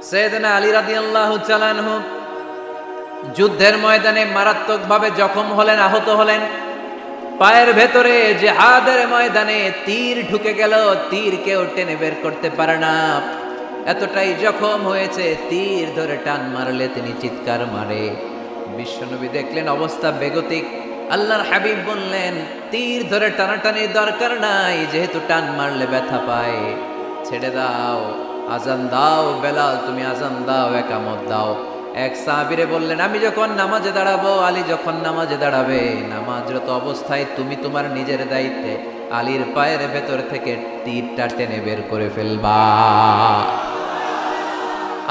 সাইয়েদনা আলী রাদিয়াল্লাহু তাআলা আনহু যুদ্ধের ময়দানে মারাত্মকভাবে জখম হলেন, আহত হলেন। পায়ের ভেতরে জিহাদের ময়দানে তীর ঢুকে গেল, তীর কেউ টেনে বের করতে পারে না। এতটাই জখম হয়েছে, তীর ধরে টান মারলে তিনি চিৎকার মারে। বিশ্বনবী দেখলেন অবস্থা বেগতিক। আল্লাহর হাবিব বললেন, তীর ধরে টানাটানির দরকার নাই, যেহেতু টান মারলে ব্যথা পায়, ছেড়ে দাও, আজান দাও। বেলাল, তুমি আজান দাও, একামত দাও। এক সাহাবীরে বললেন, আমি যখন নামাজে দাঁড়াবো, আলী যখন নামাজে দাঁড়াবে, নামাজরত অবস্থায় তুমি তোমার নিজের দায়িত্বে আলীর পায়ের ভেতর থেকে তীরটা টেনে বের করে ফেলবা।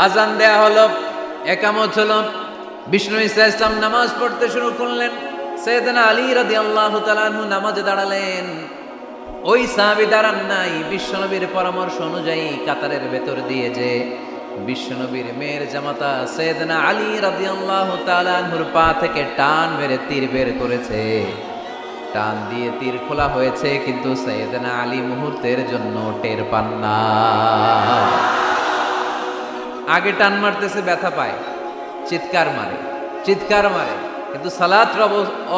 আজান দেয়া হলো, একামত হলো, বিষ্ণু ঈসা ইসলাম নামাজ পড়তে শুরু করলেন। সাইয়েদনা আলী রাদিয়াল্লাহু তাআলা আনহু নামাজে দাঁড়ালেন। ওই সাহাবী দাঁড়ান নাই, বিশ্বনবীর পরামর্শ অনুযায়ী কাতারের ভেতর দিয়ে যে বিশ্বনবীর মেয়ের জামাতা সাইয়েদনা আলী রাদিয়াল্লাহু তাআলা আনহুর পা থেকে টান মেরে তীর বের করেছে। টান দিয়ে তীর খোলা হয়েছে, কিন্তু সাইয়েদনা আলী মুহূর্তের জন্য টের পান না। আগে টান মারতেছে, ব্যথা পায়, চিৎকার মারে, চিৎকার মারে, কিন্তু সালাতের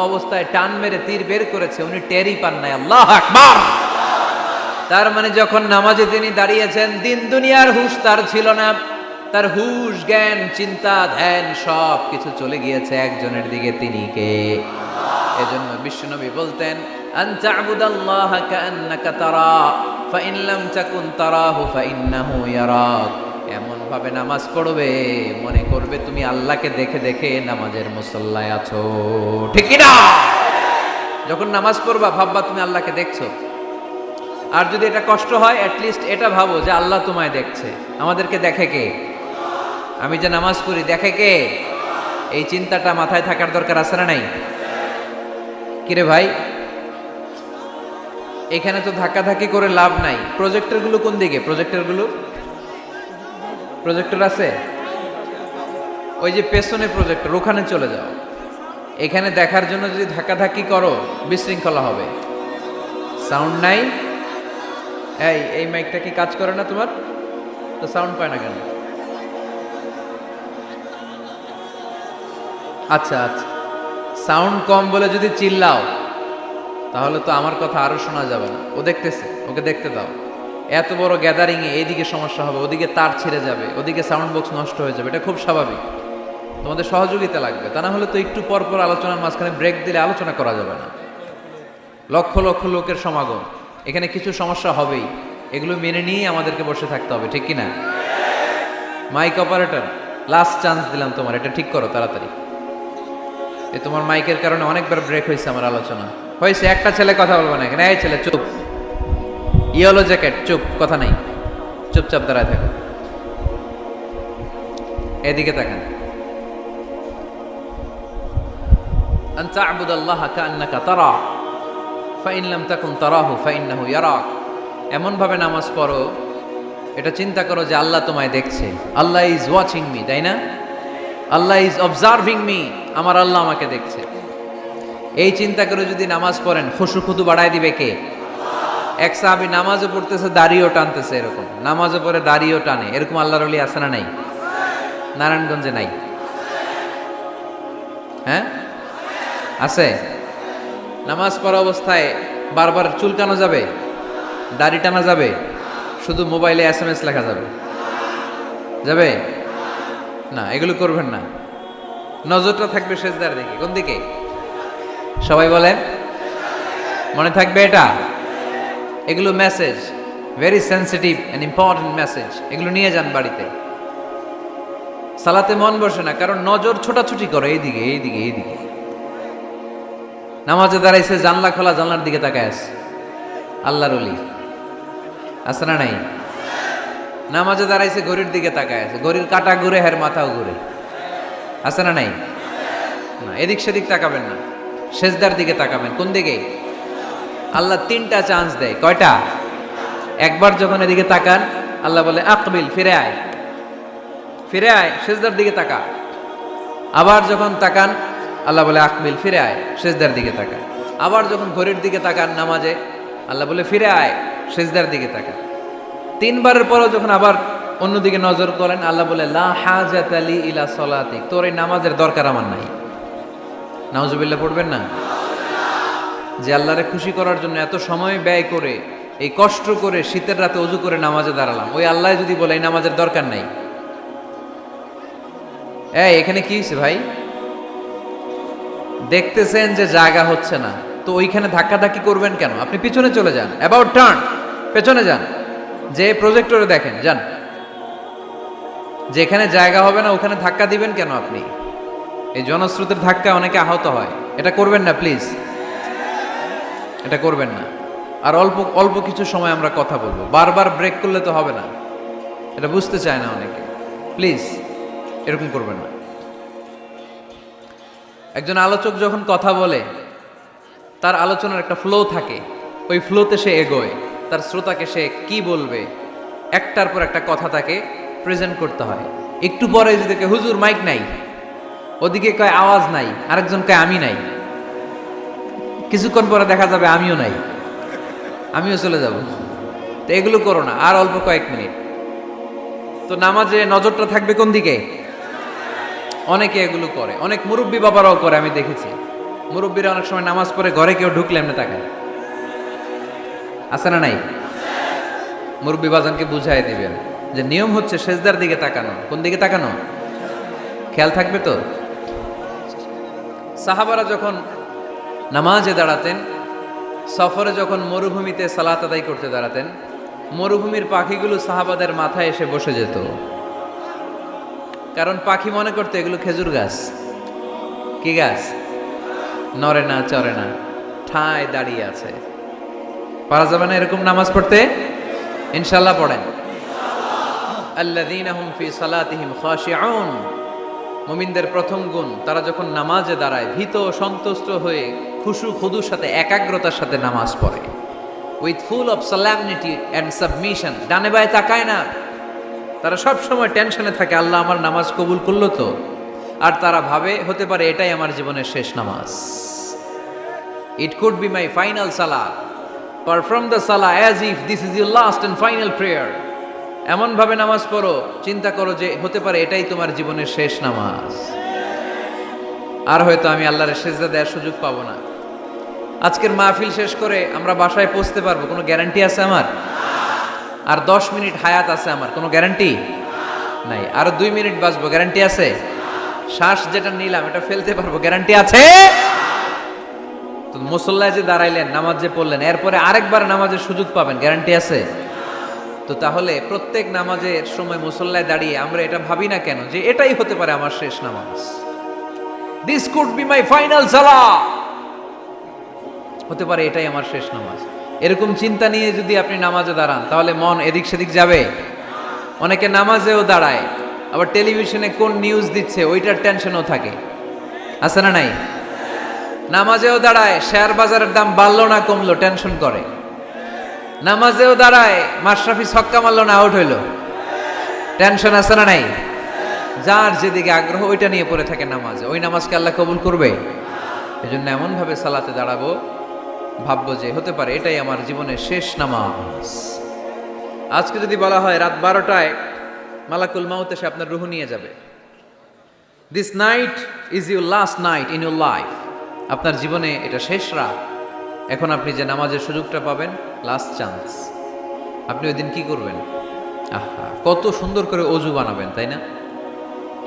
অবস্থায় টান মেরে তীর বের করেছে, উনি টেরই পান নাই। আল্লাহু আকবার। তার মানে যখন নামাজে তিনি দাঁড়িয়েছেন, দিন দুনিয়ার হুঁশ তার ছিল না। তার হুঁশ, জ্ঞান, চিন্তা, ধ্যান সব কিছু চলে গিয়েছে একজনের দিকে, তিনি কে? এজন্য বিশ্বনবী বলতেন, আনতা আবুদাল্লাহা কাআন্নাকা তারা ফাইন লাম তাকুন তারাহু ফাইন্নাহু ইয়ারাক। এমন ভাবে নামাজ পড়বে, মনে করবে তুমি আল্লাহকে দেখে দেখে নামাজের মুসল্লায় আছো, ঠিক কি না? যখন নামাজ পড়বা ভাববা তুমি আল্লাহকে দেখছো। আর যদি এটা কষ্ট হয়, অ্যাটলিস্ট এটা ভাবো যে আল্লাহ তোমায় দেখছে। আমাদেরকে দেখে কে? আমি যে নামাজ পড়ি, দেখে কে? এই চিন্তাটা মাথায় থাকার দরকার আছে না নাই? কিরে ভাই, এখানে তো ধাক্কাধাক্কি করে লাভ নাই। প্রজেক্টরগুলো কোন দিকে? প্রজেক্টরগুলো, প্রজেক্টর আছে ওই যে পেছনে প্রজেক্টর, ওখানে চলে যাও। এখানে দেখার জন্য যদি ধাক্কাধাক্কি করো, বিশৃঙ্খলা হবে। সাউন্ড নাই। এই মাইকটা কি কাজ করে না তোমার? তো সাউন্ড পায় না কেন? আচ্ছা আচ্ছা, সাউন্ড কম বলে যদি চিল্লাও, তাহলে তো আমার কথা আরো শোনা যাবে না। ও দেখতেছে, ওকে দেখতে দাও। এত বড় গ্যাদারিং এ এইদিকে সমস্যা হবে, ওদিকে তার ছিঁড়ে যাবে, ওদিকে সাউন্ড বক্স নষ্ট হয়ে যাবে, এটা খুব স্বাভাবিক। তোমাদের সহযোগিতা লাগবে, তা না হলে তো একটু পর পর আলোচনার মাঝখানে ব্রেক দিলে আলোচনা করা যাবে না। লক্ষ লক্ষ লোকের সমাগম, এখানে কিছু সমস্যা হবেই, এগুলো মেনে নিয়েই আমাদেরকে বসে থাকতে হবে, ঠিক কিনা? মাইক অপারেটর, লাস্ট চান্স দিলাম তোমার, এটা ঠিক করো তাড়াতাড়ি। তোমার মাইকের কারণে অনেকবার ব্রেক হয়েছে আমার আলোচনা। হয়েছে, একটা ছেলে কথা বলবো না এখানে। এই ছেলে চুপ, ইয়েলো জ্যাকেট চুপ, কথা নাই, চুপচাপ দাঁড়ায় থাকো। এদিকে তাকান। আন তা'বুদাল্লাহা কাআন্নাকা তারা ফাইন লাম তাকুন তারাহু ফাইন্নাহু ইয়ারাক। এমন ভাবে নামাজ পড়ো, এটা চিন্তা করো যে আল্লাহ তোমায় দেখছে। আল্লাহ ইজ ওয়াচিং মি, তাই না? আল্লাহ ইজ অবজার্ভিং মি, আমার আল্লাহ আমাকে দেখছে। এই চিন্তা করে যদি নামাজ পড়েন, খুশু খুদু বাড়ায় দিবে কে? এক সাহাবী নামাজও পড়তেছে, দাড়িও টানতেছে, এরকম নামাজও পড়ে দাড়িও টানে, এরকম আল্লাহর ওলি আছে না নাই? নারায়ণগঞ্জে নাই? হ্যাঁ আছে। নামাজ পড়া অবস্থায় বারবার চুলকানো যাবে, দাড়ি টানা যাবে, শুধু মোবাইলে SMS লেখা যাবে? যাবে না, এগুলো করবেন না। নজরটা থাকবে সেজদার দিকে। কোন দিকে? সবাই বলেন, মনে থাকবে এটা। এগুলো message, very sensitive and important message. এগুলো নিয়ে যান বাড়িতে। সালাতে মন বসে না, কারণ নজর ছোটাছুটি করে এইদিকে এইদিকে এইদিকে। নামাজে দাঁড়াইছে, জানলা খোলা, জানলার দিকে তাকায় আছে। আল্লাহর ওলি আছে না নাই? নামাজে দাঁড়াইছে, ঘড়ির দিকে তাকায় আছে, ঘড়ির কাঁটা ঘুরে, হের মাথাও ঘুরে, আছে না নাই? না, এদিক সেদিক তাকাবেন না, সেজদার দিকে তাকাবেন। কোন দিকে? আল্লাহ তিনটা চান্স দেয়। কয়টা? একবার যখন এদিকে তাকান, আল্লাহ বলে আকবিল, ফিরে আয়, ফিরে আয়, সেজদার দিকে তাকা। আবার যখন তাকান, আল্লাহ বলে আকবিল, ফিরে আয়, সেজদার দিকে তাকা। আবার যখন ঘড়ির দিকে তাকান নামাজে, আল্লাহ বলে ফিরে আয়, সেজদার দিকে তাকা। তিনবারের পরও যখন আবার অন্যদিকে নজর করেন, আল্লাহ বলে লা হাজাতা লি ইলা সলাতিক, তোর এই নামাজের দরকার আমার নাই। নাউজুবিল্লাহ পড়বেন না? যে আল্লাহরে খুশি করার জন্য এত সময় ব্যয় করে, এই কষ্ট করে শীতের রাতে ওযু করে নামাজে দাঁড়ালাম, ওই আল্লাহ যদি বলে এই নামাজের দরকার নাই, এখানে কি হয়েছে ভাই? দেখতেছেন যে জায়গা হচ্ছে না, তো ওইখানে ধাক্কাধাক্কি করবেন কেন? আপনি পিছনে চলে যান, অ্যাবাউট টার্ন, পেছনে যান, যে প্রজেক্টরে দেখেন, যান। যেখানে জায়গা হবে না ওখানে ধাক্কা দিবেন কেন আপনি? এই জনস্রোতের ধাক্কা অনেকে আহত হয়, এটা করবেন না প্লিজ, এটা করবেন না। আর অল্প অল্প কিছু সময় আমরা কথা বলবো, বারবার ব্রেক করলে তো হবে না, এটা বুঝতে চায় না অনেকে। প্লিজ এরকম করবেন না। একজন আলোচক যখন কথা বলে, তার আলোচনার একটা ফ্লো থাকে, ওই ফ্লোতে সে এগোয়, তার শ্রোতাকে সে কি বলবে একটার পর একটা কথা তাকে প্রেজেন্ট করতে হয়। একটু পরে যদি হুজুর মাইক নাই, ওদিকে কয় আওয়াজ নাই, আরেকজন কয় আমি নাই, কিছুক্ষণ পরে দেখা যাবে আমিও নাই, আমিও চলে যাব। তো এগুলো করো না, আর অল্প কয়েক মিনিট। তো নামাজে নজরটা থাকবে কোন দিকে? অনেকে এগুলো করে, অনেক মুরব্বী বাবারাও করে, আমি দেখেছি। মুরব্বীরা অনেক সময় নামাজ পড়ে ঘরে কেউ ঢুকলে এমনি তাকায়, আছে না নাই? মুরব্বী বাজানকে বুঝাই দিবেন যে নিয়ম হচ্ছে সেজদার দিকে তাকানো। কোন দিকে তাকানো? খেয়াল থাকবে তো। সাহাবারা যখন নামাজে দাঁড়াতেন, সফরে যখন মরুভূমিতে সালাত আদায় করতে দাঁড়াতেন, মরুভূমির পাখিগুলো সাহাবাদের মাথায় এসে বসে যেত। কারণ পাখি মনে করতো এগুলো খেজুর গাছ। কি গাছ? নড়ে না, চড়ে না, ঠায় দাঁড়িয়ে আছে। পারা যাবে না এরকম নামাজ পড়তে? ইনশাআল্লাহ পড়েন। আল্লাযীনা হুম ফি সালাতিহিম খাশিউন, মুমিনদের প্রথম গুণ, তারা যখন নামাজে দাঁড়ায় ভীত সন্তুষ্ট হয়ে খুশু খুদুর সাথে একাগ্রতার সাথে নামাজ পড়ে, with full of solemnity and submission. ডানে বায়ে তাকায় না, তারা সব সময় টেনশনে থাকে আল্লাহ আমার নামাজ কবুল করলো তো। আর তারা ভাবে হতে পারে এটাই আমার জীবনের শেষ নামাজ। ইট could be my final Salah, perform the Salah as if this is your last and final prayer. এমন ভাবে নামাজ পড়ো, চিন্তা করো যে হতে পারে এটাই তোমার জীবনের শেষ নামাজ, আর হয়তো আমি আল্লাহর সেজদা দেওয়ার সুযোগ পাবো না। আজকের মাহফিল শেষ করে আমরা বাসায় পৌঁছতে পারবো, কোনো গ্যারান্টি আছে আমার? আর 10 মিনিট হায়াত আছে আমার, কোনো গ্যারান্টি নাই। আর 2 মিনিট বাঁচবো, গ্যারান্টি আছে? শ্বাস যেটা নিলাম এটা ফেলতে পারবো, গ্যারান্টি আছে? তো মুসল্লায় যে দাঁড়াইলেন, নামাজ যে পড়লেন, এরপরে আরেকবার নামাজের সুযোগ পাবেন, গ্যারান্টি আছে? তো তাহলে প্রত্যেক নামাজের সময় মুসল্লায় দাঁড়িয়ে আমরা এটা ভাবি না কেন যে এটাই হতে পারে আমার শেষ নামাজ? This could be my final সালাহ, হতে পারে এটাই আমার শেষ নামাজ। এরকম চিন্তা নিয়ে যদি আপনি নামাজে দাঁড়ান, তাহলে মন এদিক সেদিক যাবে। অনেকে নামাজেও দাঁড়ায়, আবার টেলিভিশনে কোন নিউজ দিচ্ছে ওইটার টেনশনও থাকে, আছে না নাই? নামাজেও দাঁড়ায়, শেয়ার বাজারের দাম বাড়লো না কমলো টেনশন করে। নামাজেও দাঁড়ায়, মাশরাফি ছক্কা মারলো না আউট হইলো, টেনশন আছে না নাই? যার যেদিকে আগ্রহ ওইটা নিয়ে পড়ে থাকে নামাজে, ওই নামাজকে আল্লাহ কবুল করবে? এজন্য এমন ভাবে সালাতে দাঁড়াবো, ভাববো যে হতে পারে এটাই আমার জীবনের শেষ নামাজ। আজকে যদি বলা হয় রাত 12টায় মালাকুল মাউত এসে আপনার রূহ নিয়ে যাবে, this night is your last night in your life, আপনার জীবনে এটা শেষ রাত, এখন আপনি যে নামাজের সুযোগটা পাবেন, লাস্ট চান্স, আপনি ওই দিন কি করবেন? আহা, কত সুন্দর করে অজু বানাবেন, তাই না?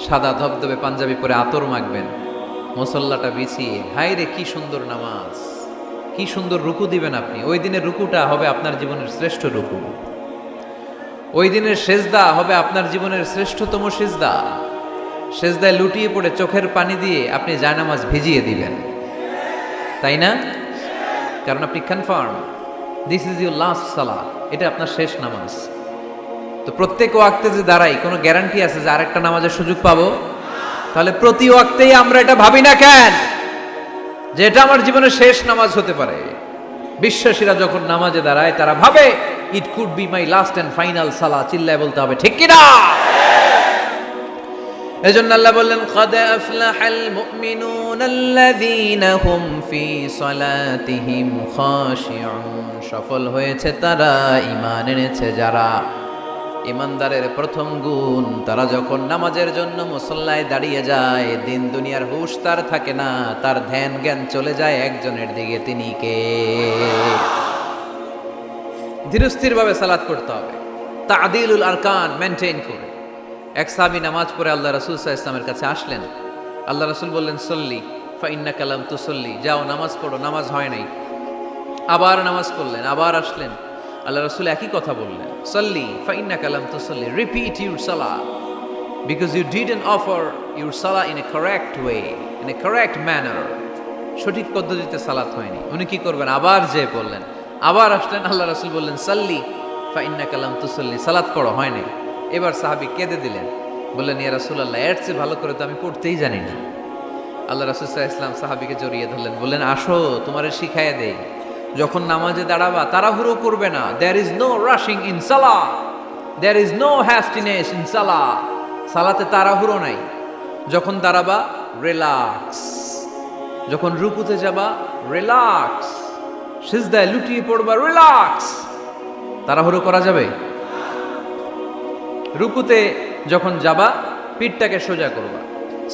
সাদা ধবধবে পাঞ্জাবি পরে আতর মাখবেন, মুসল্লাটা বিছিয়ে, হায় রে কি সুন্দর নামাজ, কি সুন্দর রুকু দিবেন আপনি। ওই দিনের রুকুটা হবে আপনার জীবনের শ্রেষ্ঠ রুকু, ওই দিনের সেজদা হবে আপনার জীবনের শ্রেষ্ঠতম সেজদা। সেজদায় লুটিয়ে পড়ে চোখের পানি দিয়ে আপনি জায়নামাজ ভিজিয়ে দিবেন, তাই না? কারণ আপনি confirm this is your last সালাহ, এটা আপনার শেষ নামাজ। তো প্রত্যেক ওয়াক্তে যে দাঁড়াই, কোনো গ্যারান্টি আছে যে আরেকটা নামাজের সুযোগ পাবো? তাহলে প্রতি ওয়াক্তেই আমরা এটা ভাবি না কেন যে এটা আমার জীবনের শেষ নামাজ হতে পারে? বিশ্বাসীরা যখন নামাজে দাঁড়ায় তারা ভাবে it could be my last end final সালাহ। চিল্লায় বলতে হবে ঠিক কিনা? এজন্য আল্লাহ বললেন ক্বাদ আফলাহাল মুমিনুনাল্লাযীনা হুম ফি সালাতিহিম খাশিউন, সফল হয়েছে তারা, ঈমান এনেছে যারা। ইমানদারের প্রথম গুণ, তারা যখন নামাজের জন্য মুসল্লায় দাঁড়িয়ে যায়, দিন দুনিয়ার হুঁশ তার থাকে না, তার ধ্যান জ্ঞান চলে যায় একজনের দিকে, তিনি কে? ধীরস্থিরভাবে সালাত করতে হবে, তা'দিলুল আরকান মেনটেন করে। এক সাহাবী নামাজ পড়ে আল্লাহ রাসূল সাল্লাল্লাহু আলাইহি ওয়াসাল্লামের কাছে আসলেন। আল্লাহ রাসূল বললেন, সল্লি ফা ইন্নাকা লাম তুসল্লি, যাও নামাজ পড়ো, নামাজ হয় নাই। আবার নামাজ পড়লেন, আবার আসলেন, আল্লাহ রাসূল একই কথা বললেন, সল্লি ফা ইন্নাকা লাম তুসল্লি, রিপিট ইউর সালাহ because you didn't offer your সালাহ in a correct way, in a correct manner. সঠিক পদ্ধতিতে সালাত হয়নি। উনি কি করবেন? আবার যে বললেন, আবার আসলেন, আল্লাহ রাসূল বললেন, সাল্লি ফা ইন্নাকা লাম তুসল্লি, সালাত পড়ো, হয় নাই। এবার সাহাবী কেঁদে দিলেন, বললেন, ইয়া রাসূলুল্লাহ, এর চেয়ে ভালো করে তো আমি পড়তেই জানি না। আল্লাহ রাসূল সাল্লাল্লাহু আলাইহি ওয়াসাল্লাম সাহাবীকে জড়িয়ে ধরলেন, বললেন, আসো তোমারে শিখাইয়া দেই, যখন নামাজে দাঁড়াবা তাড়াহুড়ো করবে না। There is no rushing in সালাহ, there is no hastiness in সালাহ। সালাতে তাড়াহুড়ো নাই। যখন দাঁড়াবা রিল্যাক্স, যখন রুকুতে যাবা রিল্যাক্স, সিজদায় লুটিয়ে পড়বা রিল্যাক্স। তাড়াহুড়ো করা যাবে? রুকুতে যখন যাবা পিঠটাকে সোজা করবা,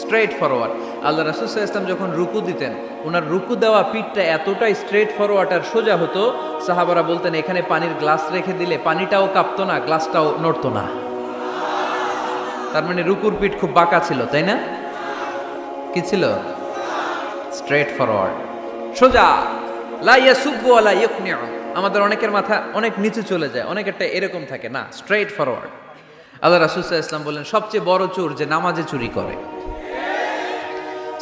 স্ট্রেট ফরওয়ার্ড। আল্লাহ রাসূল সাল্লাল্লাহু আলাইহি ওয়াসাল্লাম যখন রুকু দিতেন, ওনার রুকু দেওয়া পিঠটা এতটাই স্ট্রেট ফরওয়ার্ড আর সোজা হতো, সাহাবারা বলতেন এখানে পানির গ্লাস রেখে দিলে পানিটাও কাঁপতো না, গ্লাসটাও নড়তো না। তার মানে রুকুর পিঠ খুব বাঁকা ছিল, তাই না? কি ছিল? স্ট্রেট ফরওয়ার্ড, সোজা। লা ইয়াসুব্বু ওয়ালা ইয়াকনিউ। আমাদের অনেকের মাথা অনেক নিচে চলে যায়, অনেকেরটা এরকম থাকে না, স্ট্রেট ফরওয়ার্ড। আল্লাহ রাসূল সাল্লাল্লাহু আলাইহি ওয়াসাল্লাম বললেন, সবচেয়ে বড় চোর যে নামাজে চুরি করে।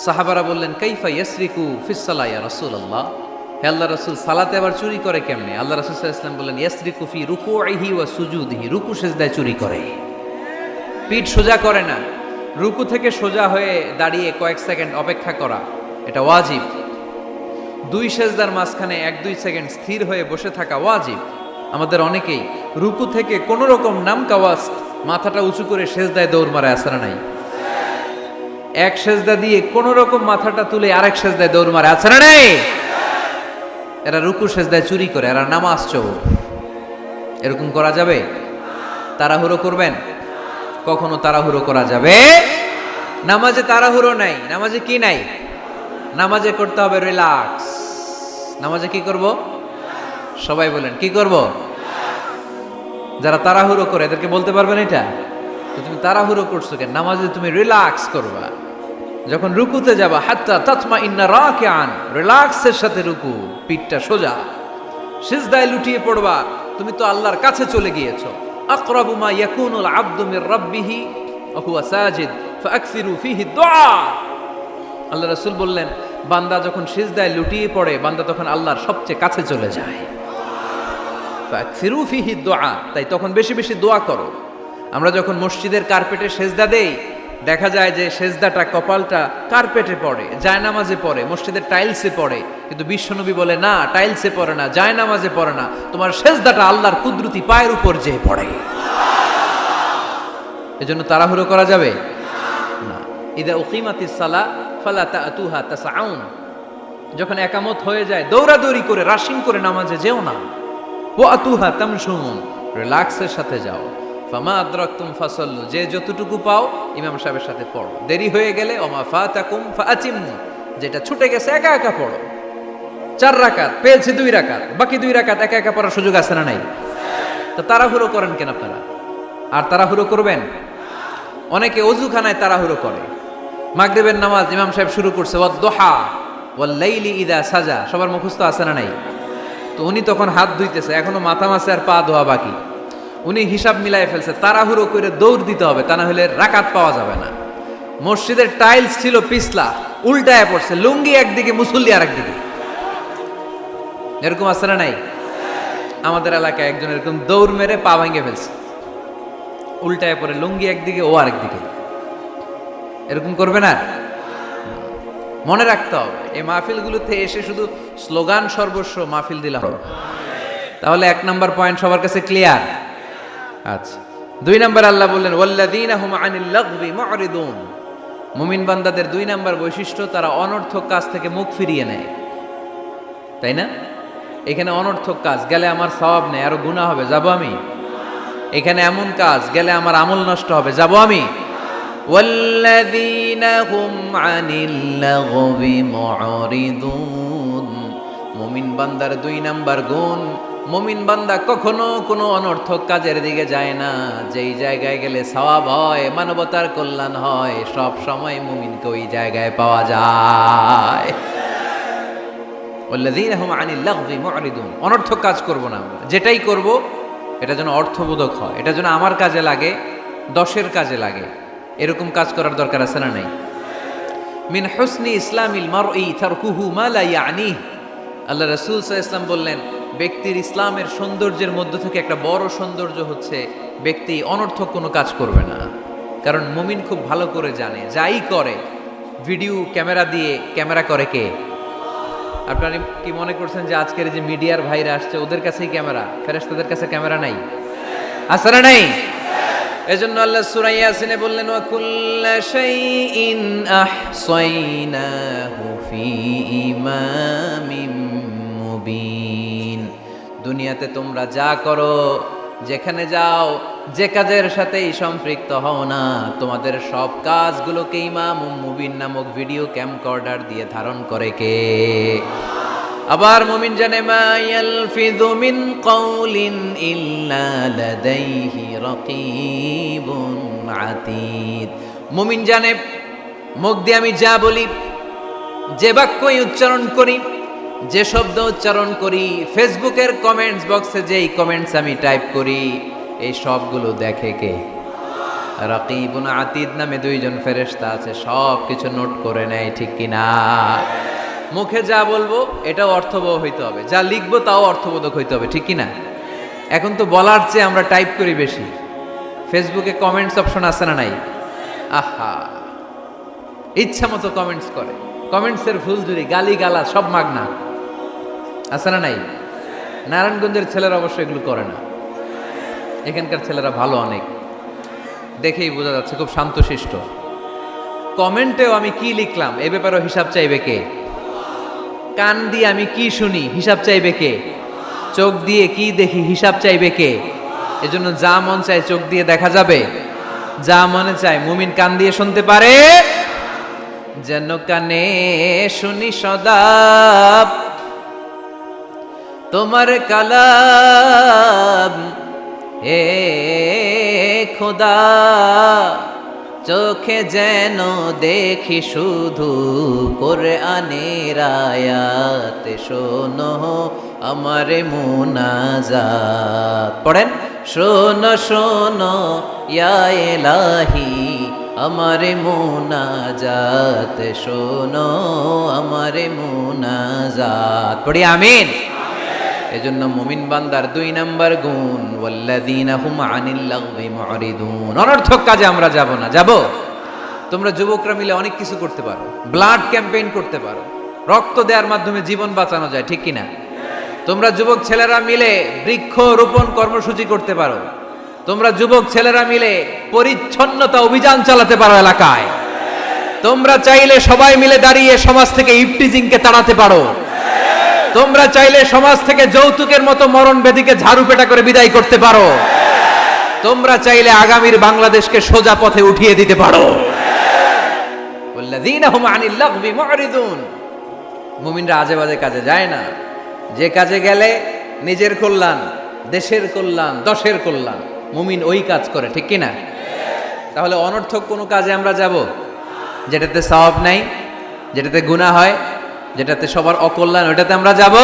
সাহাবারা বললেন, কাইফা ইয়াসরিকু ফিস সালাহ ইয়া রাসূলুল্লাহ, হে আল্লাহর রাসূল, সালাতে আবার চুরি করে কেমনে? আল্লাহ রাসূল সাল্লাল্লাহু আলাইহি ওয়াসাল্লাম বললেন, ইয়াসরিকু ফি রুকুইহি ওয়া সুজুদিহি, রুকু সিজদায় চুরি করে, পিঠ সোজা করে না। রুকু থেকে সোজা হয়ে দাঁড়িয়ে কয়েক সেকেন্ড অপেক্ষা করা, এটা ওয়াজিব। দুই সেজদার মাঝখানে 1-2 সেকেন্ড স্থির হয়ে বসে থাকা ওয়াজিব। আমাদের অনেকেই রুকু থেকে কোনো রকম নামকাওয়াজ মাথাটা উঁচু করে সেজদায় দৌড় মারে, আছে না নাই? এক সেজদা দিয়ে কোনো রকম মাথাটা তুলে আরেক সেজদায় দৌড় মারে, আছে না নাই? এরা রুকু সেজদায় চুরি করে, এরা নামাজ চোর। এরকম করা যাবে? তাড়াহুড়ো করবেন? কখনো তাড়াহুড়ো করা যাবে? নামাজে তাড়াহুড়ো নাই। নামাজে কি নাই? নামাজে করতে হবে রিল্যাক্স। নামাজে কি করব? সবাই বলেন, কি করব? যারা তাড়াহুড়ো করে এদেরকে বলতে পারবেন এটা? তো তুমি তাড়াহুড়ো করছো কেন? নামাজে তুমি রিল্যাক্স করবা। যখন রুকুতে যাবা, হাত্তা তাতমাইন্না রাকিআন, রিল্যাক্সের সাথে রুকু, পিঠটা সোজা। সিজদায় লুটিয়ে পড়বা, তুমি তো আল্লাহর কাছে চলে গিয়েছো। আকরাবু মা ইয়াকুনুল আবদু মির রাব্বিহি ওয়া হুয়া সাজিদ ফাআকসিরু ফীহি দুআ। আল্লাহ রাসূল বললেন, বান্দা যখন সিজদায় লুটিয়ে পড়ে, বান্দা তখন আল্লাহর সবচেয়ে কাছে চলে যায়। ফাআকসিরু ফীহি দুআ, তাই তখন বেশি বেশি দোয়া করো। আমরা যখন মসজিদের কার্পেটে সেজদা দেই, দেখা যায় যে সেজদাটা, কপালটা কার্পেটে পড়ে, জায়নামাজে পড়ে, মসজিদের টাইলসে পড়ে। কিন্তু বিশ্বনবী বলে, না, টাইলসে পড়ে না, জায়নামাজে পড়ে না, তোমার সেজদাটা আল্লাহর কুদরতি পায়ের উপর যেয়ে পড়ে। এজন্য তাড়াহুড়ো করা যাবে না। ইদা উকিমাতিস সালাহ ফালা তা'তুহা তাসআউন, যখন একামত হয়ে যায় দৌড়াদৌড়ি করে রাশিং করে নামাজে যেও না। ওয়া আতুহা তামশুন, রিল্যাক্সের সাথে যাও। ফামা আদরাকতুম ফাসাল্লু, যে যতটুকু পাও ইমাম সাহেবের সাথে পড়ো। দেরি হয়ে গেলে ওমা ফাতাকুম ফাআতিমু, যেটা ছুটে গেছে একা একা পড়ো। 4 রাকাত পেয়েছে 2 রাকাত, বাকি 2 রাকাত একা একা পড়ার সুযোগ আছে না নাই? তো তাড়াহুড়ো করেন কেন আপনারা? আর তাড়াহুড়ো করবেন? অনেকে ওযুখানায় তাড়াহুড়ো করে। মাগরিবের নামাজ ইমাম সাহেব শুরু করছে, ওয়াদ-দুহা ওয়াল লাইলি ইযা সাজা, সবার মুখস্থ আছে না নাই? তো উনি তখন হাত ধুইতেছে, এখনো মাথা মাসে আর পা ধোয়া বাকি। উনি হিসাব মিলাই ফেলছে, তাড়াহুড়ো করে দৌড় দিতে হবে, তা না হলে রাকাত পাওয়া যাবে না। মসজিদের টাইলস ছিল পিছলা, উল্টায় পড়ছে, লুঙ্গি একদিকে মুসল্লি আর একদিকে। এরকম আছে না নাই? আমাদের এলাকায় একজন এরকম দৌড় মেরে পা ভেঙে ফেলছে, উল্টায় পড়ে, লুঙ্গি একদিকে ও আরেকদিকে। এরকম করবে না। মনে রাখতে হবে, এই মাহফিলগুলোতে এসে শুধু স্লোগান সর্বস্ব মাহফিল দিলাম, তাহলে 1 নাম্বার পয়েন্ট সবার কাছে ক্লিয়ার। আচ্ছা, 2 নাম্বার আল্লাহ বললেন, ওয়াল্লাযীনা হুম আনিল লাগবি মুরিদুন, মুমিন বান্দাদের 2 নাম্বার বৈশিষ্ট্য, তারা অনর্থক কাজ থেকে মুখ ফিরিয়ে নেয়। তাই না? এখানে অনর্থক কাজ গেলে আমার সওয়াব নেই, আরো গুনাহ হবে, যাব আমি? এখানে এমন কাজ গেলে আমার আমল নষ্ট হবে, যাব আমি? ওয়াল্লাযীনা হুম আনিল লাগবি মুরিদুন। মুমিন বান্দার 2 নাম্বার গুণ, মুমিন বান্দা কখনো কোনো অনর্থক কাজের দিকে যায় না। যেই জায়গায় গেলে সওয়াব হয়, মানবতার কল্যাণ হয়, সব সময় মুমিনকে ওই জায়গায় পাওয়া যায়। ওয়াল্লাযীনা হুম আনিল লাগবি মুরিদুন। অনর্থক কাজ করব না আমরা, যেটাই করব এটা যেন অর্থবোধক হয়, এটা যেন আমার কাজে লাগে, 10-এর কাজে লাগে, এরকম কাজ করার দরকার আছে না নাই? মিন হুসনি ইসলামিল মারই তারকুহু মা লা ইয়ানিহ। আল্লাহ রাসূল সাল্লাল্লাহু আলাইহি ওয়াসাল্লাম বললেন, ব্যক্তির ইসলামের সৌন্দর্যের মধ্য থেকে একটা বড় সৌন্দর্য হচ্ছে ব্যক্তি অনর্থক কোনো কাজ করবে না। কারণ মুমিন খুব ভালো করে জানে, যাই করে ভিডিও ক্যামেরা দিয়ে, ক্যামেরা করে কে? আপনারা কি মনে করছেন যে আজকের যে মিডিয়ার ভাইরা আসছে ওদের কাছেই ক্যামেরা? ফেরেশতাদের কাছে ক্যামেরা নাই? আছে না নাই? এজন্য আল্লাহ সূরা ইয়াসিনে বললেন, ওয়া কুল্লা শাইইন আহসাইনাহু ফি ইমামিম মুবিন। দুনিয়াতে তোমরা যা করো, যেখানে যাও, যে কাজের সাথেই সম্পৃক্ত হও না, তোমাদের সব কাজগুলোকে ইমামুম মুবিন নামক ভিডিও ক্যামকর্ডার দিয়ে ধারণ করে কে? আবার মুমিন জানে, মা ইয়ালফিযু মিন কাউলিন ইল্লা লাদাইহি রাকীবুন আতীদ। মুমিন জানে মুখ দিয়ে আমি যা বলি, যে বাক্যই উচ্চারণ করি, যে শব্দ উচ্চারণ করি, ফেসবুকের কমেন্টস বক্সে যেই কমেন্টস আমি টাইপ করি, এই সবগুলো দেখে কে? রাকীবুন আতীদ নামে 2 জন ফেরেশতা আছে, সব কিছু নোট করে নেয়, ঠিক কিনা? মুখে যা বলবো এটাও অর্থবহ হইতে হবে, যা লিখবো তাও অর্থবোধক হইতে হবে, ঠিক কিনা? এখন তো বলার চেয়ে আমরা টাইপ করি বেশি। ফেসবুকে কমেন্টস অপশন আছে না নাই? আহা, ইচ্ছা মতো কমেন্টস করে, কমেন্টসের ফুলঝুরি, গালি গালা সব মাগনা, আছে না নাই? নারায়ণগঞ্জের ছেলেরা অবশ্য এগুলো করে না, এখানকার ছেলেরা ভালো, অনেক দেখেই বোঝা যাচ্ছে খুব শান্তশিষ্ট। কমেন্টেও আমি কি লিখলাম এ ব্যাপারেও হিসাব চাইবে কে? কান দিয়ে আমি কি শুনি হিসাব চাইবে কে? চোখ দিয়ে কি দেখি হিসাব চাইবে কে? এজন্য যা মন চায় চোখ দিয়ে দেখা যাবে, যা মনে চায় মুমিন কান দিয়ে শুনতে পারে। যেন কানে শুনি সদা তোমার কালাম, হে খোদা চোখে যেন দেখি শুধু কোরআনের আয়াত, শোনো আমার মুনাজাত। পড়েন, শোনো শোনো ইয়া ইলাহি আমার মুনাজাত, শোনো আমার মুনাজাত। পড়ি আমিন। এজন্য মুমিন বান্দার 2 নাম্বার গুণ, ওয়াল্লাযীনা হুম আনিল লাগবি মুরিদুন। অনর্থক কাজে আমরা যাব না। যাব? তোমরা যুবকরা মিলে অনেক কিছু করতে পারো, ব্লাড ক্যাম্পেইন করতে পারো, রক্ত দেওয়ার মাধ্যমে জীবন বাঁচানো যায়, ঠিক কিনা? তোমরা যুবক ছেলেরা মিলে বৃক্ষ রোপণ কর্মসূচি করতে পারো, তোমরা যুবক ছেলেরা মিলে পরিচ্ছন্নতা অভিযান চালাতে পারো এলাকায়। তোমরা চাইলে সবাই মিলে দাঁড়িয়ে সমাজ থেকে ইফটিজিংকে তাড়াতে পারো। তোমরা চাইলে সমাজ থেকে যৌতুকের মতো মরণ ব্যাধিকে ঝাড়ু পেটা করে বিদায় করতে পারো। তোমরা চাইলে আগামীর বাংলাদেশকে সোজা পথে উঠিয়ে দিতে পারো। ওয়াল্লাযীনা হুম আনিল লাগবি মুরিদুন। মুমিনরা আজে বাজে কাজে যায় না, যে কাজে গেলে নিজের কল্যাণ, দেশের কল্যাণ, দশের কল্যাণ, মুমিন ওই কাজ করে, ঠিক কিনা? তাহলে অনর্থক কোনো কাজে আমরা যাব যেটাতে সওয়াব নাই, যেটাতে গুনাহ হয়, যেটাতে সবার অকল্যাণ, ওটাতে আমরা যাব?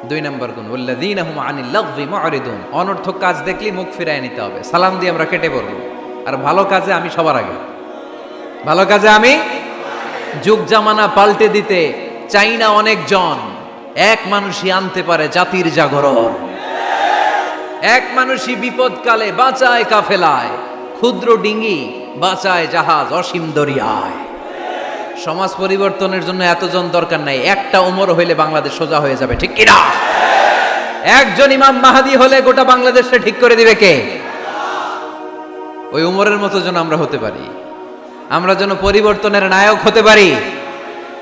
2 নম্বর গুণ, ওয়াল্লাযীনা হুম আনিল লাগবি মুরিদুন। অনর্থক কাজ দেখলি মুখ ফিরায় নিতে হবে, সালাম দিয়ে আমরা কেটে পড়ব। আর ভালো কাজে আমি সবার আগে, ভালো কাজে আমি। যুগ জামানা পাল্টে দিতে চাই না অনেকজন, এক মানুষই আনতে পারে জাতির জাগরণ। এক মানুষই বিপদকালে বাঁচায় কাফেলায়, ক্ষুদ্র ডিঙ্গি বাঁচায় জাহাজ অসীম দরিয়ায়। সমাজ পরিবর্তনের জন্য এতজন দরকার নাই, একটা উমর হইলে বাংলাদেশ সোজা হয়ে যাবে, ঠিক কিনা? একজন ইমাম মাহাদি হলে গোটা বাংলাদেশে ঠিক করে দিবে কে? ওই উমরের মতো যেন আমরা হতে পারি, আমরা যেন পরিবর্তনের নায়ক হতে পারি।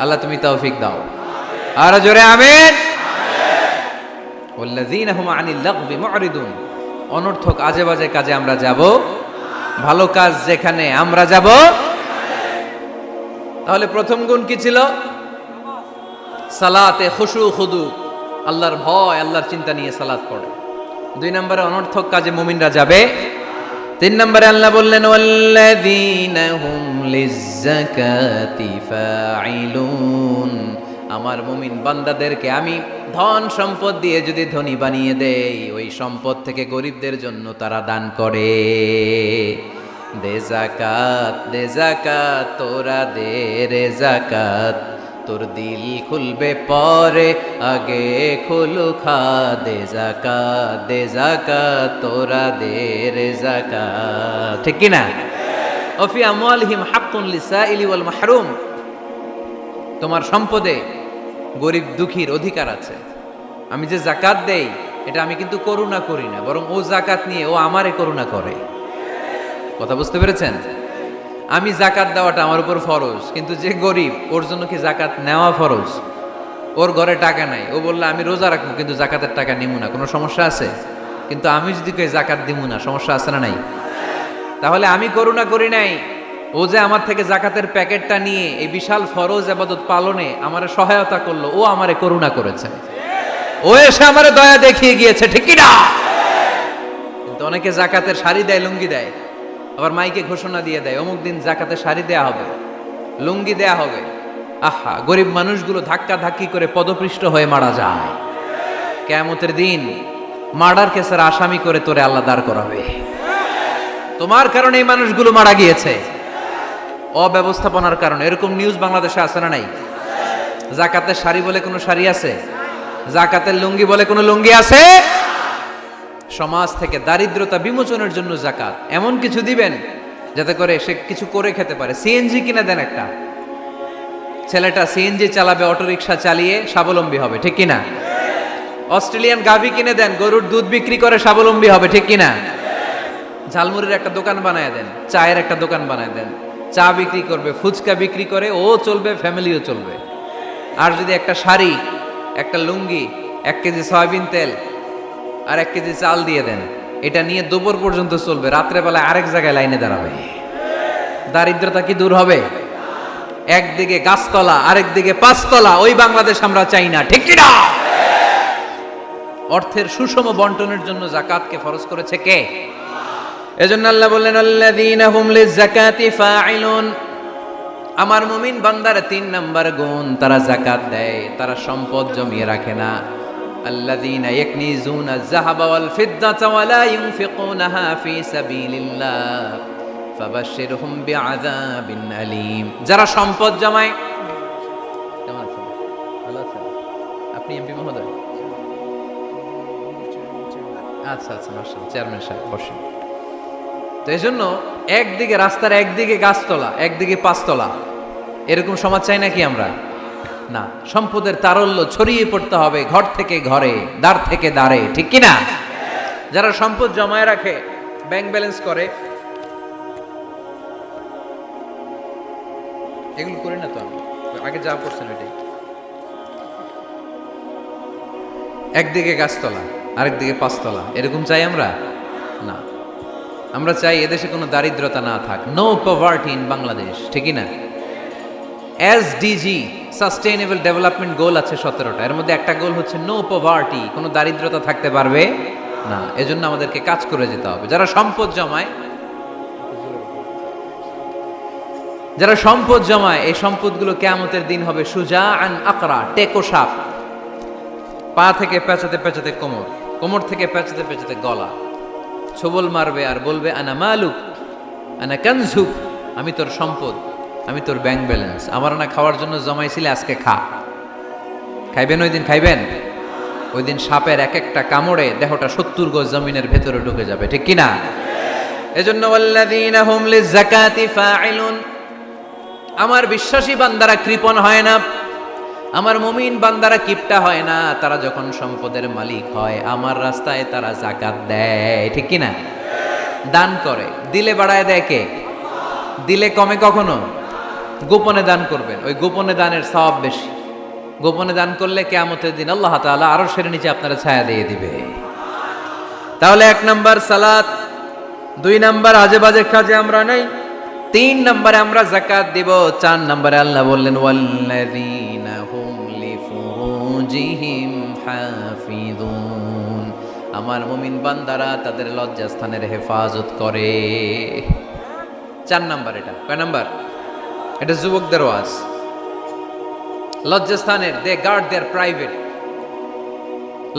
আল্লাহ তুমি তৌফিক দাও, আর জোরে আমিন। ওয়াল্লাযীনা হুম আনিল লাগবি মুরিদুন। অনর্থক আজে বাজে কাজে আমরা যাব, ভালো কাজ যেখানে আমরা যাব। তাহলে প্রথম গুণ কি ছিল? সালাতে খুশু খুদু, আল্লাহর ভয়, আল্লাহর চিন্তা নিয়ে সালাত পড়ে। 2 নম্বরে অনর্থক কাজে মুমিনরা যাবে। 3 নম্বরে আল্লাহ বললেন ওয়াল্লাযীনা হুম লিয-যাকাতি ফাঈলুন, আমার মুমিন বান্দাদেরকে আমি ধন সম্পদ দিয়ে যদি ধনী বানিয়ে দেই, ওই সম্পদ থেকে গরিবদের জন্য তারা দান করে। দে যাকাত তোরা দে রে যাকাত, তোর দিল খুলবে পরে আগে খুলু খা। দে যাকাত তোরা দে রে যাকাত, ঠিক কি না? ওফি আমওয়ালিহিম হাক্কুন লিসাইলি ওয়াল মাহরুম, তোমার সম্পদে গরিব দুঃখীর অধিকার আছে। আমি যে যাকাত দেই এটা আমি কিন্তু করুণা করি না, বরং ও যাকাত নিয়ে ও আমারে করুণা করে। কথা বুঝতে পেরেছেন? আমি যাকাত দেওয়াটা আমার উপর ফরজ, কিন্তু যে গরিব ওর জন্য কি যাকাত নেওয়া ফরজ? ওর ঘরে টাকা নাই, ও বললে আমি রোজা রাখবো কিন্তু যাকাতের টাকা নিব না, কোনো সমস্যা আছে? কিন্তু আমি যদি কই যাকাত দিব না, সমস্যা আছে না নাই? তাহলে আমি করুণা করি নাই, ও যে আমার থেকে যাকাতের প্যাকেটটা নিয়ে এই বিশাল ফরজ ইবাদত পালনে আমারে সহায়তা করলো, ও আমারে করুণা করেছে, ও এসে আমারে দয়া দেখিয়ে গিয়েছে, ঠিক কি না? কিন্তু অনেকে যাকাতের শাড়ি দেয়, লুঙ্গি দেয়, আবার মাইকে ঘোষণা দিয়ে দেয় অমুক দিন যাকাতে শাড়ি দেয়া হবে, লুঙ্গি দেয়া হবে। আহা, গরিব মানুষগুলো ধাক্কা ধাক্কি করে পদপৃষ্ঠ হয়ে মারা যায়। কিয়ামতের দিন মার্ডার কেসের আসামি করে তোরে আল্লাহ দাঁড় করাবে। তোমার কারণে এই মানুষগুলো মারা গিয়েছে, অব্যবস্থাপনার কারণে। এরকম নিউজ বাংলাদেশে আছে না নাই? যাকাতের শাড়ি বলে কোনো শাড়ি আছে? যাকাতের লুঙ্গি বলে কোনো লুঙ্গি আছে? সমাজ থেকে দারিদ্রতা বিমোচনের জন্য যাকাত এমন কিছু দিবেন যাতে করে সে কিছু করে খেতে পারে। সিএনজি কিনে দেন, একটা ছেলেটা সিএনজি চালাবে, অটোরিকশা চালিয়ে স্বাবলম্বী হবে, ঠিক কিনা? অস্ট্রেলিয়ান গাভী কিনে দেন, গরুর দুধ বিক্রি করে স্বাবলম্বী হবে, ঠিক কিনা? ঝালমুড়ির একটা দোকান বানায় দেন, চায়ের একটা দোকান বানায় দেন, চা বিক্রি করবে, ফুচকা বিক্রি করে, ও চলবে, ফ্যামিলিও চলবে। আর যদি একটা শাড়ি, একটা লুঙ্গি, 1 কেজি সয়াবিন তেল আর 1 কেজি চাল দিয়ে দেন, এটা নিয়ে দুপুর পর্যন্ত চলবে, রাত্রেবেলায় আরেক জায়গায় লাইনে দাঁড়াবে। দারিদ্রতা কি দূর হবে? একদিকে গাছতলা, আরেকদিকে 5 তলা, ওই বাংলাদেশ আমরা চাই না, ঠিক কি না? অর্থের সুষম বন্টনের জন্য যাকাতকে ফরজ করেছে কে? এজন্য আল্লাহ বললেন আল্লাযীনা হুম লিয-যাকাতি ফাঈলুন, আমার মুমিন বান্দার 3 নাম্বার গুণ, তারা যাকাত দেয়, তারা সম্পদ জমিয়ে রাখে না। আল্লাযীনা ইয়াকনিজুনা আয-যাহাবা ওয়াল ফিদ্দাতা ওয়া লা ইউনফিকুনাহা ফী সাবিলিল্লাহ ফাবাশশিরহুম বিআযাবিন আলীম। যারা সম্পদ জমায়, কেমন আছেন? ভালো আছেন? আপনি এমপি মহোদয়? আচ্ছা আচ্ছা, মাশাআল্লাহ, চেয়ারম্যান সাহেব বসেন। তো এই জন্য একদিকে রাস্তার একদিকে গাছতলা, একদিকে 5 তলা, এরকম সমাজ চাই নাকি আমরা? না, সম্পদের তারল্য ছড়িয়ে পড়তে হবে, ঘর থেকে ঘরে, দ্বার থেকে দ্বারে, ঠিক কি না? যারা সম্পদ জমায় রাখে, ব্যাংক ব্যালেন্স করে, এগুলো করি না তো আমি, আগে যা করছেন ওইটাই। একদিকে গাছতলা, আরেকদিকে 5 তলা, এরকম চাই আমরা? না, আমরা চাই এদেশে কোনো দারিদ্রতা না থাক, নো পভার্টি ইন বাংলাদেশ, ঠিকই না? এসডিজি, সাস্টেইনেবল ডেভেলপমেন্ট গোল আছে 17টা, এর মধ্যে একটা গোল হচ্ছে নো পভার্টি, কোনো দারিদ্রতা থাকতে পারবে না। এজন্য আমাদেরকে কাজ করে যেতে হবে। যারা সম্পদ জমায়, এই সম্পদগুলো কিয়ামতের দিন হবে সুজাআন আকরা, টেকো সাপ, পা থেকে পেঁচাতে পেঁচাতে কোমর, কোমর থেকে পেঁচাতে পেঁচাতে গলা, ছোবল মারবে আর বলবে আনা মালুক আনা কানজুক, আমি তোর সম্পদ, আমি তোর ব্যাংক ব্যালেন্স, আমার না খাওয়ার জন্য জমাইছিলে, আজকে খা। খাইবেন ওই দিন? খাইবেন? ওই দিন সাপের এক একটা কামড়ে দেহটা 70 গজ জমিনের ভেতরে ঢুকে যাবে, ঠিক কিনা? এজন্য ওয়াল্লাযীনা হুম লিয-যাকাতি ফাঈলুন, আমার বিশ্বাসী বান্দারা কৃপণ হয় না, আমার মুমিন বান্দারা কিপটা হয় না। তারা যখন সম্পদের মালিক হয়, আমার রাস্তায় তারা যাকাত দেয়, ঠিক কিনা? দান করে, দিলে বাড়ায় দেয় কে? দিলে কমে কখনো? গোপনে দান করবেন, ওই গোপনে দানের সওয়াব বেশি। গোপনে দান করলে কিয়ামতের দিন আল্লাহ তাআলা আরশের নিচে আপনারা ছায়া দিয়ে দিবে। তাহলে 1 নাম্বার সালাত, 2 নাম্বার আজে বাজে কাজে আমরা নাই, 3 নম্বরে আমরা যাকাত দিব, 4 নম্বরে আল্লাহ বললেন ওয়াল্লাযীনা হুম লিফুরুজিহিম হাফিযুন, আমার মুমিন বান্দারা তাদের লজ্জাস্থানের হেফাজত করে। 4 নাম্বার। এটা কয় নাম্বার? এটা যুবকদের ওয়াজ। লজ্জাস্থানের, দে গার্ড দেয়ার প্রাইভেট,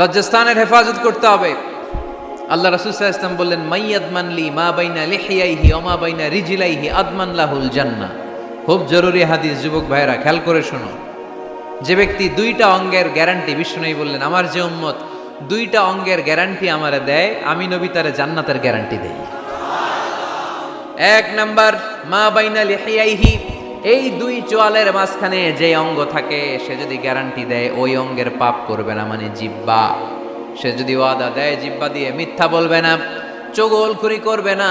লজ্জাস্থানের হেফাজত করতে হবে। আল্লাহ রাসূল সাল্লাল্লাহু আলাইহি ওয়াসাল্লাম বললেন মাইয়াদমান লি মা বাইনা লিহিয়াইহি ওয়া মা বাইনা রিজলাইহি আদমান লাহুল জান্নাহ। খুব জরুরি হাদিস, যুবক ভাইরা খেয়াল করে শুনো। যে ব্যক্তি 2টা অঙ্গের গ্যারান্টি, বিষ্ণু বললেন আমার যে উম্মত 2টা অঙ্গের গ্যারান্টি আমারে দেয়, আমি নবী তারে জান্নাতের গ্যারান্টি দেই। 1 নাম্বার মা বাইনা লিহিয়াইহি, এই 2 চোয়ালের মাঝখানে যে অঙ্গ থাকে, সে যদি গ্যারান্টি দেয় ওই অঙ্গের পাপ করবে না, মানে জিহ্বা। সে যদি ওয়াদা দেয় জিহ্বা দিয়ে মিথ্যা বলবে না, চগলখুরি করবে না,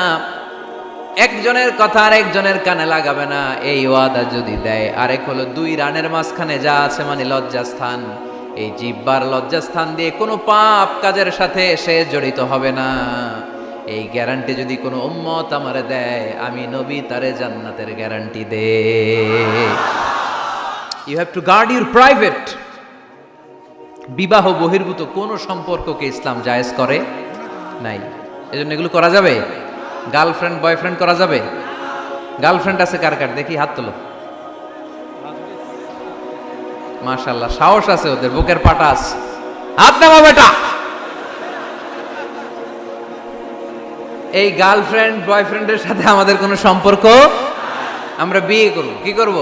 একজনের কথা আর একজনের কানে লাগাবে না, এই ওয়াদা যদি দেয়। আরেক হলো 2 রানের মাঝখানে যা আছে মানে লজ্জাস্থান, এই জিহ্বার লজ্জাস্থান দিয়ে কোনো পাপ কাজের সাথে সে জড়িত হবে না। এই গ্যারান্টি যদি কোনো উম্মত আমারে দেয়, আমি নবী তারে জান্নাতের গ্যারান্টি দে। You have to guard your private. বিবাহ বহির্ভূত কোন সম্পর্ককে ইসলাম জায়েজ করে নাই। এজন্য এগুলো করা যাবে? গার্লফ্রেন্ড বয়ফ্রেন্ড করা যাবে? গার্লফ্রেন্ড আছে কার কার দেখি হাত তোলো। মাশাআল্লাহ, সাহস আছে ওদের, বুকের পাটা আছে। হাত নামা বেটা। এই গার্লফ্রেন্ড বয়ফ্রেন্ডের সাথে আমাদের কোনো সম্পর্ক, আমরা বিয়ে করব। কি করব?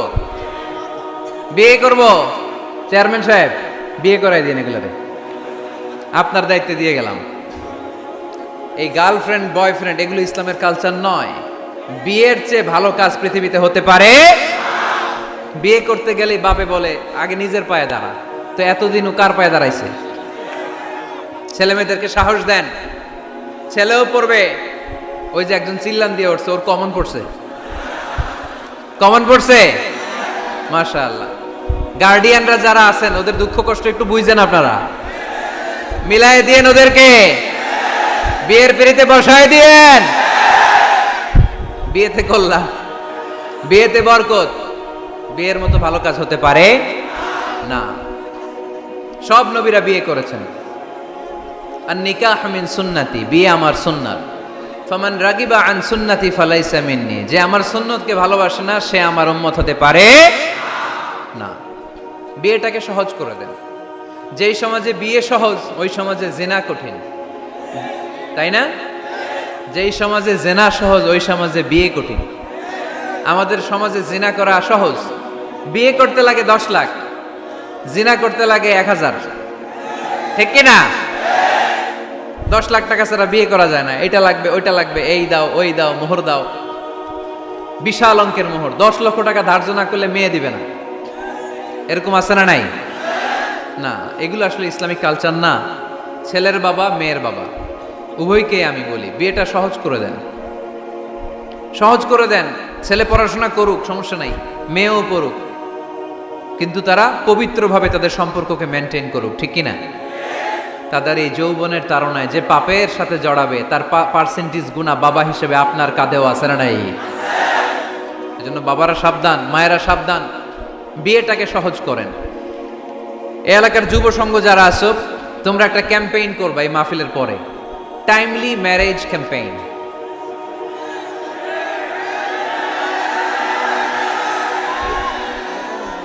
বিয়ে করব। চেয়ারম্যান সাহেব বিয়ে করাই দিন, এগুলোরে আপনার দায়িত্বে দিয়ে গেলাম। এই গার্লফ্রেন্ড বয়ফ্রেন্ড এগুলো ইসলামের কালচার নয়। বিয়ের চেয়ে ভালো কাজ পৃথিবীতে হতে পারে? বিয়ে করতে গেলে বাপে বলে আগে নিজের পায়ে দাঁড়া। তো এতদিন ও কার পায়ে দাঁড়াইছে? ছেলে মেয়েদেরকে সাহস দেন, ছেলেও পড়বে। ওই যে একজন চিল্লান দিয়ে উঠছে, ওর কমন পড়ছে, কমন পড়ছে। মাশাআল্লাহ। গার্ডিয়ানরা যারা আছেন ওদের দুঃখ কষ্ট একটু বুঝছেন আপনারা, মিলাই দিয়েন ওদেরকে, বিয়ের পিড়িতে বসায় দিয়েন। বিয়েতে করলাম, বিয়েতে বরকত। বিয়ের মতো ভালো কাজ হতে পারে না। সব নবীরা বিয়ে করেছেন। আর নিকাহ মিন সুন্নতি, বিয়ে আমার সুন্নাত। ফামান রাগিবা আন সুন্নতি ফালাইসা মিন্নি, যে আমার সুন্নতকে ভালোবাসে না সে আমার উম্মত হতে পারে না। বিয়েটাকে সহজ করে দেন। যেই সমাজে বিয়ে সহজ ওই সমাজে জিনা কঠিন, তাই না? যেই সমাজে জিনা সহজ ওই সমাজে বিয়ে কঠিন। আমাদের সমাজে জিনা করা সহজ, বিয়ে করতে লাগে 10 লাখ, জিনা করতে লাগে 1000, ঠিক কি না? 10 লাখ টাকা ছাড়া বিয়ে করা যায় না। এটা লাগবে ওইটা লাগবে, এই দাও ওই দাও, মোহর দাও, বিশাল অঙ্কের মোহর। 10 লক্ষ টাকা ধার্য না করলে মেয়ে দিবে না, এরকম আছে না? নাই না, এগুলো আসলে ইসলামিক কালচার না। ছেলের বাবা মেয়ের বাবা উভয়কে আমি বলি বিয়েটা সহজ করে দেন, সহজ করে দেন। ছেলে পড়াশোনা করুক, সমস্যা নাই, মেয়েও পড়ুক, কিন্তু তারা পবিত্রভাবে তাদের সম্পর্ককে মেনটেন করুক, ঠিক কিনা? তাদের এই যৌবনের তাড়নায় যে পাপের সাথে জড়াবে তার পার্সেন্টেজ গুণা বাবা হিসেবে আপনার কাঁধেও আছে না নাই? এজন্য বাবারা সাবধান, মায়েরা সাবধান, বিয়েটাকে সহজ করেন। এই এলাকার যুব সংঘ যারা আছো, তোমরা একটা ক্যাম্পেইন করবা এই মাহফিলের পরে, timely marriage campaign.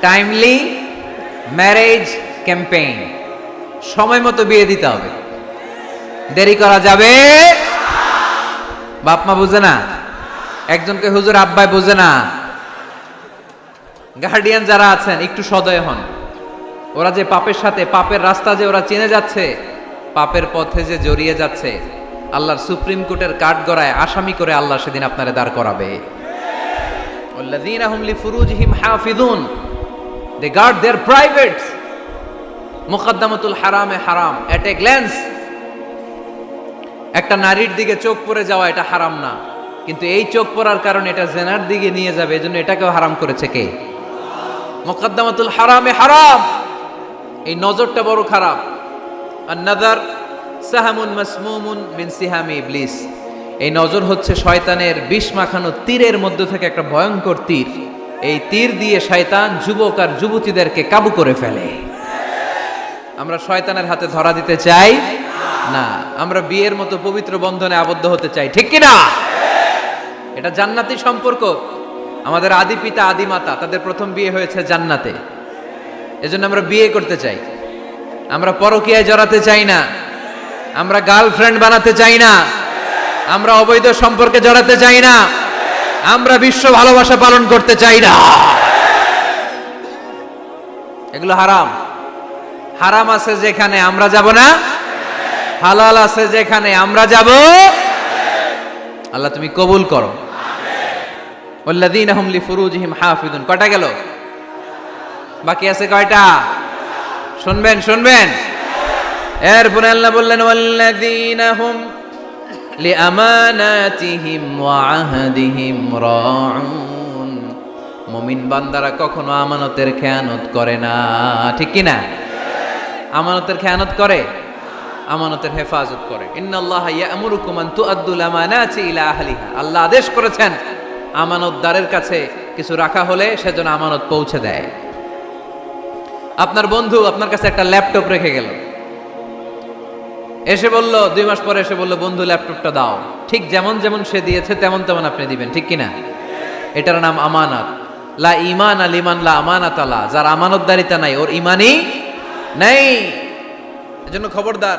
Timely marriage campaign. সময় মতো বিয়ে দিতে হবে, দেরি করা যাবে। বাপ মা বুঝে না, একজনকে হুজুর আব্বাই বুঝে না। গার্ডিয়ান যারা আছেন একটু সদয় হন। ওরা যে পাপের সাথে, পাপের রাস্তা যে ওরা চিনে যাচ্ছে, পাপের পথে যে জড়িয়ে যাচ্ছে, আল্লাহর সুপ্রিম কোর্টের কাঠগড়ায় আসামি করে আল্লাহ সেদিন আপনারে দাঁড় করাবে। ওয়াল্লাযীনা হুম লিফুরুজিহিম হাফিযুন, দে গার্ড দেয়ার প্রাইভেটস। মুকদ্দামাতুল হারামে হারাম, এট এ গ্ল্যান্স। একটা নারীর দিকে চোখ পড়ে যাওয়া এটা হারাম না, কিন্তু এই চোখ পড়ার কারণে এটা জেনার দিকে নিয়ে যাবে, এজন্য এটাকেও হারাম করেছে কে? মুকদ্দামাতুল হারামে হারাম, এই নজরটা বড় খারাপ। আর নাযার সাহামুন মাসমুমুন মিন সিহামি ইবলিস। এই নজর হচ্ছে শয়তানের বিষ মাখানো তীরের মধ্য থেকে একটা ভয়ঙ্কর তীর। এই তীর দিয়ে শয়তান যুবক আর যুবতীদেরকে কাবু করে ফেলে। আমরা শয়তানের হাতে ধরা দিতে চাই না, আমরা বিয়ের মতো পবিত্র বন্ধনে আবদ্ধ হতে চাই, ঠিক কিনা? এটা জান্নাতি সম্পর্ক। আমাদের আদি পিতা আদি মাতা তাদের প্রথম বিয়ে হয়েছে জান্নাতে, এজন্য আমরা বিয়ে করতে চাই। আমরা পরকীয়ায় জড়াতে চাই না, আমরা গার্লফ্রেন্ড বানাতে চাই না, আমরা অবৈধ সম্পর্কে জড়াতে চাই না, আমরা বিশ্ব ভালোবাসা পালন করতে চাই না। এগুলো হারাম। হারাম আছে যেখানে আমরা যাব না, হালাল আছে যেখানে আমরা যাব। আল্লাহ তুমি কবুল করো। ওয়াল্লাযীনা হুম লিফুরুজিহিম হাফিজুন। কয়টা গেল? বাকি আছে কয়টা? শুনবেন। এরপরে আল্লাহ বললেন ওয়াল্লাযীনা হুম লিআমানাতিহিম ওয়া আহদিহিম রাউন। মুমিন বান্দারা কখনো আমানতের খেয়ানত করে না, ঠিক কি না? আমানতের খেয়ানত করে, আমানতের হেফাজত করে। ইন্নাল্লাহা ইয়া'মুরুকুম আন তুআদ্দুল আমানাতি ইলা আহলিহা। আল্লাহ আদেশ করেছেন আমানতদারের কাছে কিছু রাখা হলে সেজন্য আমানত পৌঁছে দেয়। আপনার বন্ধু আপনার কাছে একটা ল্যাপটপ রেখে গেল, এসে বলল 2 মাস পরে এসে বলল বন্ধু ল্যাপটপটা দাও। ঠিক যেমন যেমন সে দিয়েছে তেমন তেমন আপনি দিবেন, ঠিক কিনা? এটার নাম আমানত। লা ঈমান লিমান লা আমানাত লা। যার আমানতদারিতা নাই ওর ঈমানই নাই। এজন্য খবরদার।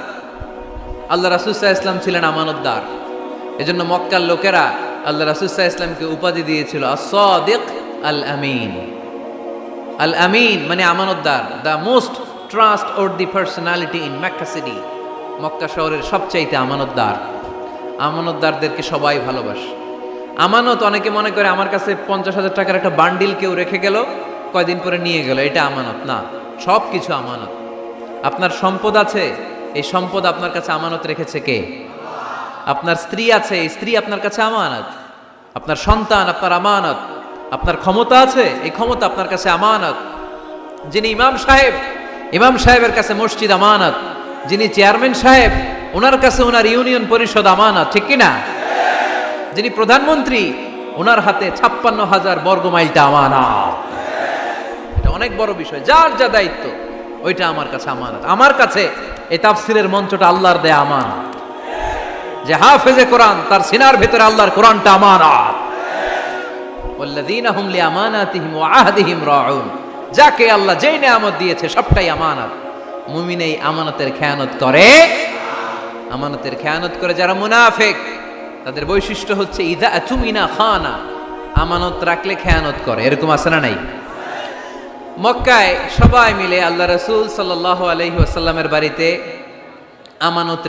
আল্লাহ রাসূল সাল্লাল্লাহু আলাইহি ওয়াসাল্লাম ছিলেন আমানতদার। এজন্য মক্কার লোকেরা আল্লাহ রাসূল সাল্লাল্লাহু আলাইহি ওয়াসাল্লামকে উপাধি দিয়েছিল আস-সাদিক আল আমিন। আল আমিন মানে আমানতদার, the most trustworthy personality in Mecca city. Mecca শহরের সবচাইতে আমানতদার। আমানতদারদেরকে সবাই ভালোবাসে। আমানত অনেকে মনে করে আমার কাছে 50,000 টাকার একটা বান্ডিল কেউ রেখে গেল, কয়দিন পরে নিয়ে গেল, এটা আমানত না। সব কিছু আমানত। আপনার সম্পদ আছে, এই সম্পদ আপনার কাছে আমানত রেখেছে কে? আপনার স্ত্রী আছে, এই স্ত্রী আপনার কাছে আমানত। আপনার সন্তান আপনার আমানত। আপনার ক্ষমতা আছে, এই ক্ষমতা আপনার কাছে আমানত। যিনি ইমাম সাহেবের কাছে মসজিদ আমানত। যিনি চেয়ারম্যান সাহেব, ওনার কাছে ওনার ইউনিয়ন পরিষদ আমানত, ঠিক কিনা? যিনি প্রধানমন্ত্রী, ওনার হাতে 56,000 বর্গ মাইলটা আমানত। এটা অনেক বড় বিষয়। যার যা দায়িত্ব ওইটা আমার কাছে আমানত। আমার কাছে এই তাফসীরের মঞ্চটা আল্লাহর দেয়া আমানত। যে হাফেজে কোরআন, তার সিনার ভিতরে আল্লাহর কোরআনটা আমানত। ওয়াল্লাযীনা হুম লিআমানাতিহিম ওয়া আহদিহিম রাউন। যাকে আল্লাহ যেই নিয়ামত দিয়েছে সবটাই আমানত। মুমিন এই আমানতের খেয়ানত করে। আমানতের খেয়ানত করে যারা মুনাফিক, তাদের বৈশিষ্ট্য হচ্ছে ইযা আতুমিনা খানা। আমানত রাখলে খেয়ানত করে। এরকম আছে না নাই? মক্কায় সবাই মিলে আল্লাহ রাসূল সাল্লাল্লাহু আলাইহি ওয়াসাল্লামের বাড়িতে আমানত